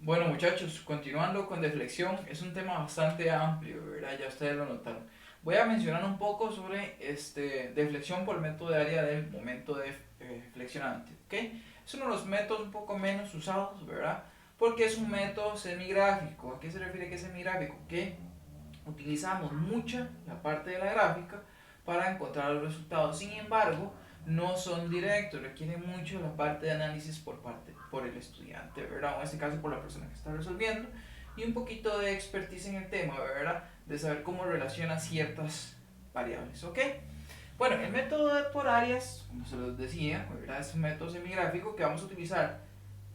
Bueno muchachos, continuando con deflexión, es un tema bastante amplio, ¿verdad? Ya ustedes lo notaron. Voy a mencionar un poco sobre deflexión por el método de área del momento flexionante, ¿ok? Es uno de los métodos un poco menos usados, ¿verdad? Porque es un método semigráfico. ¿A qué se refiere que es semigráfico? Que utilizamos mucha la parte de la gráfica para encontrar los resultados. Sin embargo, no son directos, requieren mucho la parte de análisis por el estudiante, ¿verdad? O en este caso por la persona que está resolviendo y un poquito de expertise en el tema, ¿verdad? De saber cómo relaciona ciertas variables, ¿ok? Bueno, el método de por áreas, como se los decía, ¿verdad? Es un método semigráfico que vamos a utilizar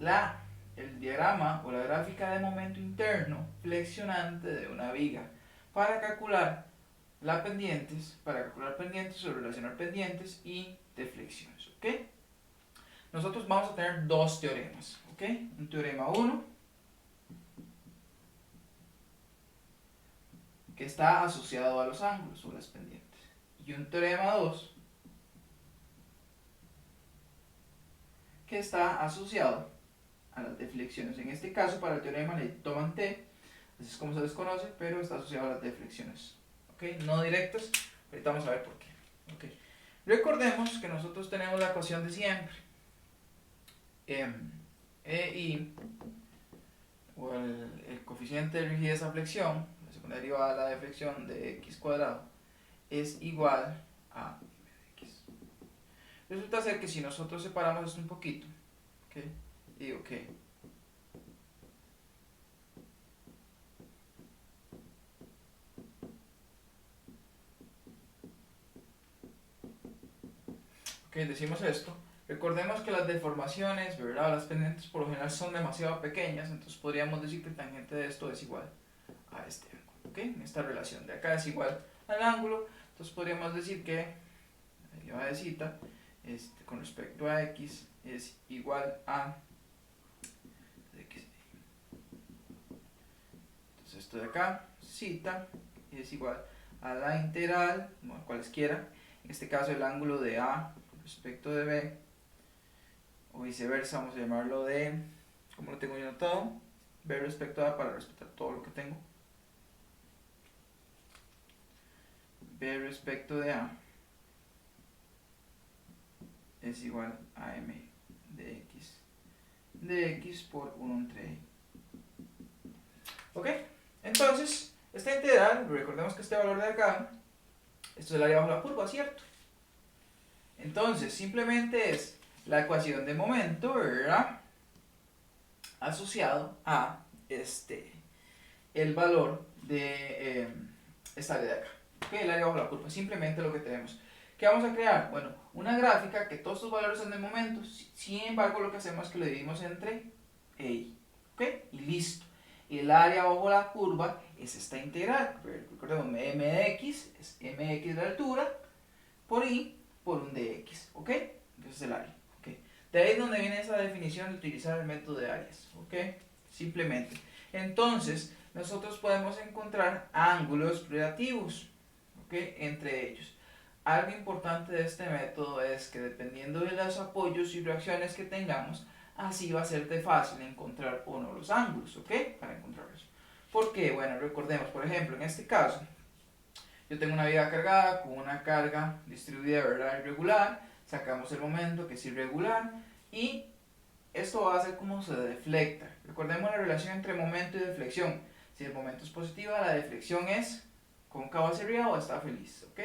la, el diagrama o la gráfica de momento interno flexionante de una viga para calcular calcular pendientes o relacionar pendientes y deflexiones, ¿ok? Nosotros vamos a tener dos teoremas, ¿ok? Un teorema uno que está asociado a los ángulos o las pendientes y un teorema 2 que está asociado a las deflexiones. En este caso, para el teorema le toman T, así es como se les conoce, pero está asociado a las deflexiones, ¿ok? No directas, ahorita vamos a ver por qué, ¿ok? Recordemos que nosotros tenemos la ecuación de siempre, EI, o el coeficiente de rigidez a flexión, la segunda derivada de la deflexión de x cuadrado, es igual a mx. Resulta ser que si nosotros separamos esto un poquito, ¿ok? Digo que decimos esto, recordemos que las deformaciones, ¿verdad? Las pendientes por lo general son demasiado pequeñas, entonces podríamos decir que el tangente de esto es igual a este ángulo, ¿ok? En esta relación de acá es igual al ángulo, entonces podríamos decir que la derivada de zeta con respecto a x es igual a x. Entonces esto de acá, zeta, es igual a la integral, bueno, cualesquiera, en este caso el ángulo de A respecto de B, o viceversa, vamos a llamarlo de, como lo tengo yo anotado, B respecto a A para respetar todo lo que tengo. B respecto de A es igual a M de X por 1 entre Y. ¿Ok? Entonces, esta integral, recordemos que este valor de acá, esto es el área bajo la curva, ¿cierto? Entonces, simplemente es la ecuación de momento, ¿verdad? Asociado a el valor de esta área de acá, ¿ok? El área bajo la curva, simplemente lo que tenemos. ¿Qué vamos a crear? Bueno, una gráfica que todos estos valores son de momento, sin embargo lo que hacemos es que lo dividimos entre E y, ¿ok? Y listo. Y el área bajo la curva es esta integral, recordemos, m de x es mx de altura por y por un dx, ¿ok? Ese es el área, ¿ok? De ahí es donde viene esa definición de utilizar el método de áreas, ¿ok? Simplemente. Entonces, nosotros podemos encontrar ángulos relativos, ¿ok? Entre ellos. Algo importante de este método es que dependiendo de los apoyos y reacciones que tengamos, así va a serte fácil encontrar o no los ángulos, ¿ok? Para encontrarlos. ¿Por qué? Bueno, recordemos, por ejemplo, en este caso, yo tengo una viga cargada con una carga distribuida, ¿verdad? Irregular, sacamos el momento que es irregular y esto va a ser como se deflecta. Recordemos la relación entre momento y deflexión. Si el momento es positiva, la deflexión es cóncava hacia arriba o está feliz, ¿ok?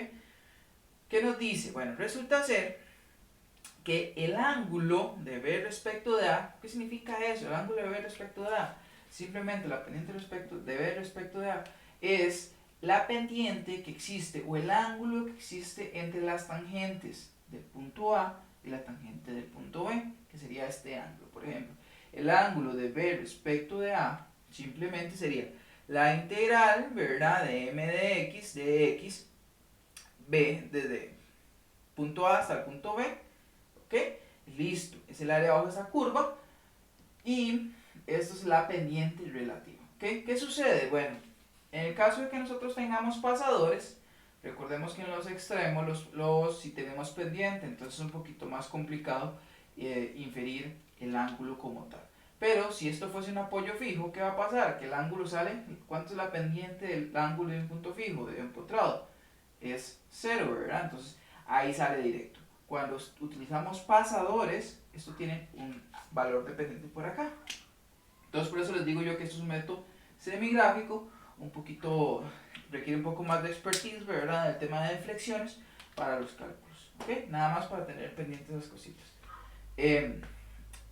¿Qué nos dice? Bueno, resulta ser que el ángulo de B respecto de A, ¿qué significa eso? El ángulo de B respecto de A, simplemente la pendiente de B respecto de A es la pendiente que existe o el ángulo que existe entre las tangentes del punto A y la tangente del punto B, que sería este ángulo, por ejemplo. El ángulo de B respecto de A simplemente sería la integral, ¿verdad? De m de x, b desde punto A hasta el punto B, ¿ok? Listo, es el área bajo esa curva y esto es la pendiente relativa, ¿ok? ¿Qué sucede? Bueno, en el caso de que nosotros tengamos pasadores, recordemos que en los extremos, si tenemos pendiente, entonces es un poquito más complicado inferir el ángulo como tal. Pero si esto fuese un apoyo fijo, ¿qué va a pasar? Que el ángulo sale, ¿cuánto es la pendiente del ángulo de un punto fijo, de empotrado? Es 0, ¿verdad? Entonces ahí sale directo. Cuando utilizamos pasadores, esto tiene un valor de pendiente por acá. Entonces por eso les digo yo que esto es un método semigráfico, un poquito, requiere un poco más de expertise, ¿verdad? El tema de deflexiones para los cálculos, ¿ok? Nada más para tener pendientes esas cositas.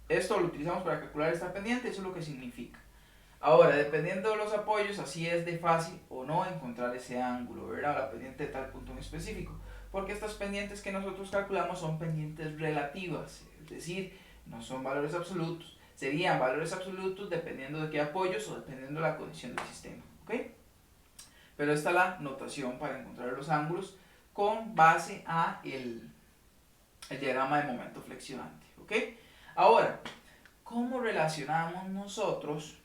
Esto lo utilizamos para calcular esta pendiente, eso es lo que significa. Ahora, dependiendo de los apoyos, así es de fácil o no encontrar ese ángulo, ¿verdad? La pendiente de tal punto en específico. Porque estas pendientes que nosotros calculamos son pendientes relativas, es decir, no son valores absolutos. Serían valores absolutos dependiendo de qué apoyos o dependiendo de la condición del sistema, ¿ok? Pero esta es la notación para encontrar los ángulos con base a el diagrama de momento flexionante, ¿ok? Ahora, ¿cómo relacionamos nosotros,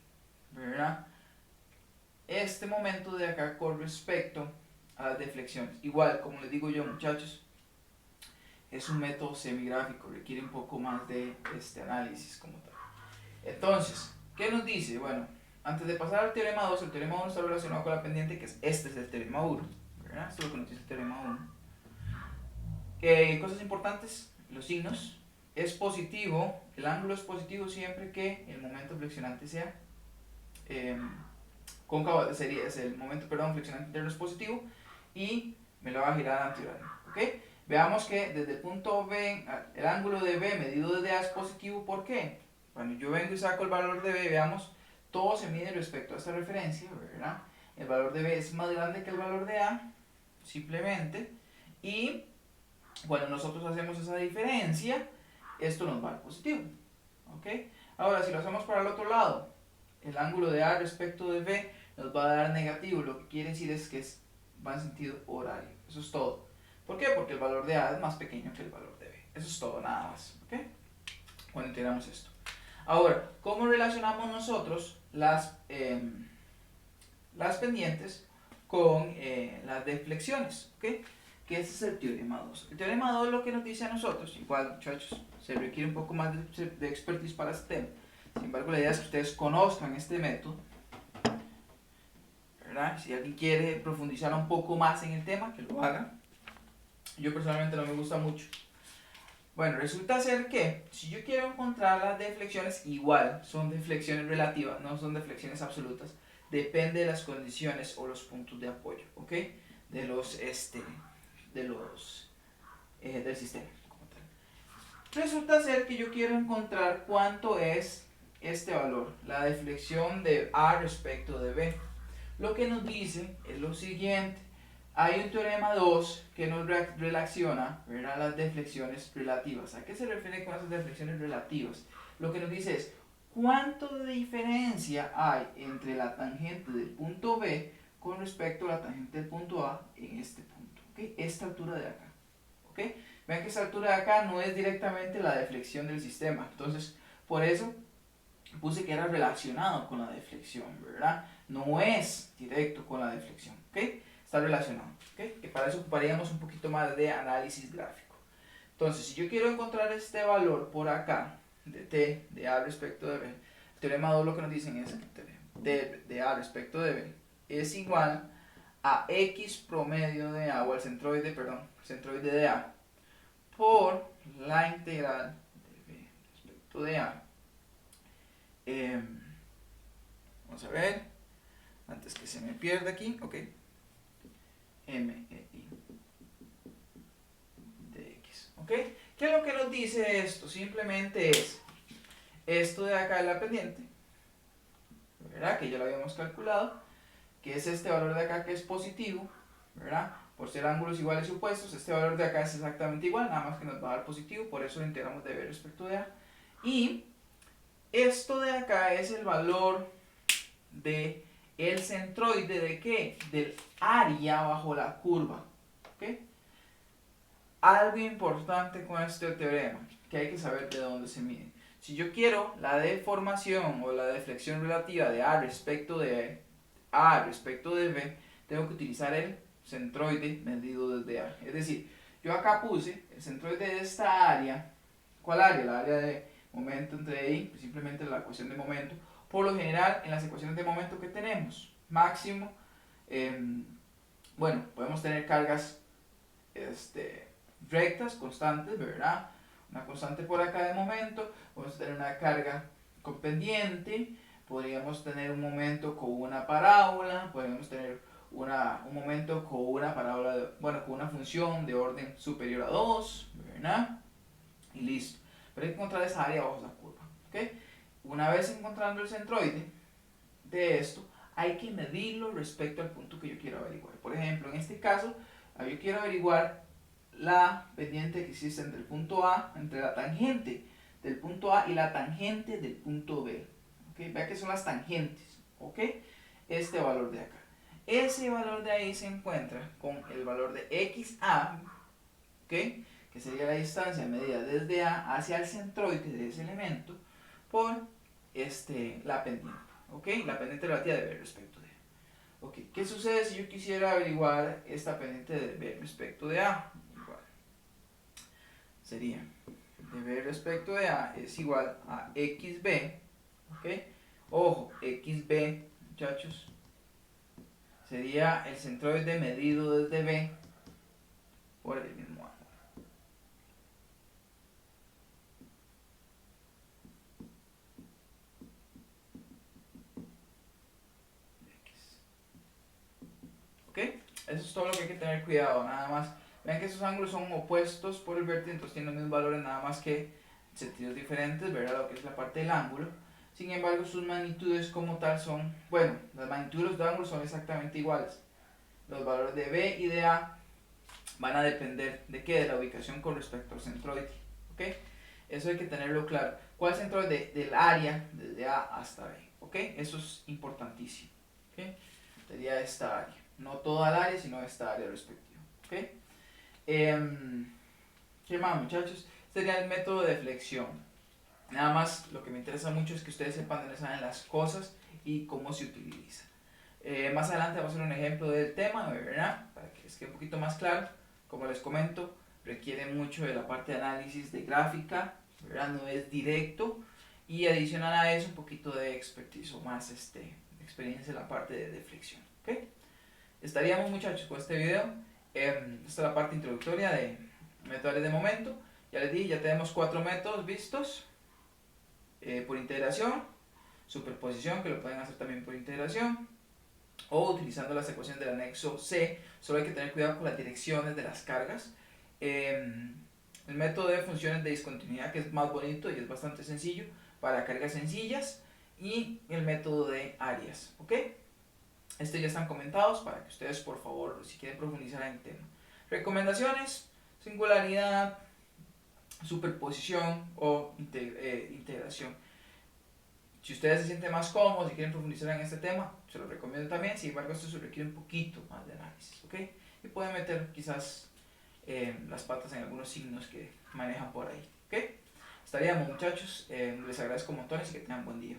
¿verdad?, este momento de acá con respecto a las deflexiones? Igual, como les digo yo, muchachos, es un método semigráfico, requiere un poco más de análisis como tal. Entonces, ¿qué nos dice? Bueno, antes de pasar al teorema 2, el teorema 1 está relacionado con la pendiente, que este es el teorema 1, ¿verdad? Esto es lo que nos dice el teorema 1. Cosas importantes, los signos. Es positivo, el ángulo es positivo siempre que el momento flexionante sea cóncavo, es el momento, flexionante interno es positivo y me lo va a girar antihorario, ¿ok? Veamos que desde el punto B, el ángulo de B medido desde A es positivo, ¿por qué? Cuando yo vengo y saco el valor de B, veamos, todo se mide respecto a esta referencia, ¿verdad? El valor de B es más grande que el valor de A, simplemente, y cuando nosotros hacemos esa diferencia, esto nos va a dar positivo, ¿ok? Ahora, si lo hacemos para el otro lado, el ángulo de A respecto de B nos va a dar negativo, lo que quiere decir es que va en sentido horario, eso es todo. ¿Por qué? Porque el valor de A es más pequeño que el valor de B, eso es todo, nada más, ¿ok? Cuando integramos esto. Ahora, ¿cómo relacionamos nosotros las pendientes con las deflexiones? ¿Okay? Que ese es el teorema 2. El teorema 2 lo que nos dice a nosotros, igual muchachos, se requiere un poco más de expertise para este tema. Sin embargo, la idea es que ustedes conozcan este método, ¿verdad? Si alguien quiere profundizar un poco más en el tema, que lo haga. Yo personalmente no me gusta mucho. Bueno, resulta ser que si yo quiero encontrar las deflexiones, igual son deflexiones relativas, no son deflexiones absolutas. Depende de las condiciones o los puntos de apoyo, ¿ok? Del sistema como tal. Resulta ser que yo quiero encontrar cuánto es este valor, la deflexión de A respecto de B. Lo que nos dice es lo siguiente. Hay un teorema 2 que nos relaciona, ¿verdad?, las deflexiones relativas. ¿A qué se refiere con esas deflexiones relativas? Lo que nos dice es cuánto de diferencia hay entre la tangente del punto B con respecto a la tangente del punto A en este punto, ¿okay? Esta altura de acá, ¿okay? Vean que esta altura de acá no es directamente la deflexión del sistema, entonces por eso puse que era relacionado con la deflexión, ¿verdad? No es directo con la deflexión, ¿ok? Está relacionado, ¿ok? Que para eso ocuparíamos un poquito más de análisis gráfico. Entonces, si yo quiero encontrar este valor por acá, de T, de A respecto de B, el teorema 2 lo que nos dicen es que T de A respecto de B es igual a X promedio de A, o el centroide de A, por la integral de B respecto de A. Vamos a ver, antes que se me pierda aquí, ok, MEI de X, ok. ¿Qué es lo que nos dice esto? Simplemente es esto de acá de la pendiente, ¿verdad?, que ya lo habíamos calculado, que es este valor de acá que es positivo, ¿verdad? Por ser ángulos iguales y opuestos, este valor de acá es exactamente igual, nada más que nos va a dar positivo, por eso lo integramos de B respecto de A. Y esto de acá es el valor de el centroide de ¿qué? Del área bajo la curva, ¿ok? Algo importante con este teorema, que hay que saber de dónde se mide. Si yo quiero la deformación o la deflexión relativa de A respecto de B, tengo que utilizar el centroide medido desde A. Es decir, yo acá puse el centroide de esta área. ¿Cuál área? La área momento entre I, pues simplemente la ecuación de momento. Por lo general, en las ecuaciones de momento que tenemos, máximo, bueno, podemos tener cargas rectas, constantes, ¿verdad? Una constante por acá de momento, podemos tener una carga con pendiente, podríamos tener un momento con una parábola, podríamos tener un momento con una parábola, bueno, con una función de orden superior a 2, ¿verdad? Y listo. Pero hay que encontrar esa área bajo la curva, ¿ok? Una vez encontrando el centroide de esto, hay que medirlo respecto al punto que yo quiero averiguar. Por ejemplo, en este caso, yo quiero averiguar la pendiente que existe entre el punto A, entre la tangente del punto A y la tangente del punto B. ¿Okay? Vea que son las tangentes, ¿ok? Este valor de acá. Ese valor de ahí se encuentra con el valor de XA, ¿ok? Que sería la distancia medida desde A hacia el centroide de ese elemento por la pendiente, ¿ok? La pendiente relativa de B respecto de A. Ok, ¿qué sucede si yo quisiera averiguar esta pendiente de B respecto de A? Igual. Sería de B respecto de A es igual a XB, ¿ok? Ojo, XB, muchachos, sería el centroide medido desde B por el mismo ángulo. ¿Ok? Eso es todo lo que hay que tener cuidado, nada más. Vean que esos ángulos son opuestos por el vértice, entonces tienen los mismos valores, nada más que sentidos diferentes, ¿verdad? Lo que es la parte del ángulo. Sin embargo, sus magnitudes como tal son, bueno, las magnitudes de ángulos son exactamente iguales. Los valores de B y de A van a depender de qué, de la ubicación con respecto al centroide, ¿ok? Eso hay que tenerlo claro. ¿Cuál centroide? Del área, desde A hasta B, ¿ok? Eso es importantísimo, ¿ok? Sería esta área, no toda el área, sino esta área respectiva, ¿ok? ¿Qué más, muchachos? Sería el método de flexión. Nada más, lo que me interesa mucho es que ustedes sepan dónde salen las cosas y cómo se utiliza. Más adelante vamos a hacer un ejemplo del tema, ¿verdad? Para que les quede un poquito más claro. Como les comento, requiere mucho de la parte de análisis de gráfica, ¿verdad? No es directo. Y adicional a eso, un poquito de expertise o más experiencia en la parte de flexión, ¿ok? Estaríamos, muchachos, con este video. Esta es la parte introductoria de métodos de momento. Ya les dije, ya tenemos 4 métodos vistos. Por integración, superposición, que lo pueden hacer también por integración, o utilizando las ecuaciones del anexo C. Solo hay que tener cuidado con las direcciones de las cargas. El método de funciones de discontinuidad, que es más bonito y es bastante sencillo para cargas sencillas, y el método de áreas, ¿ok? Estos ya están comentados para que ustedes, por favor, si quieren profundizar en el tema. Recomendaciones: singularidad, superposición o integración. Si ustedes se sienten más cómodos y quieren profundizar en este tema, se los recomiendo también. Sin embargo, esto se requiere un poquito más de análisis, ¿ok? Y pueden meter quizás las patas en algunos signos que manejan por ahí, ¿ok? Estaríamos, muchachos. Les agradezco montones y que tengan buen día.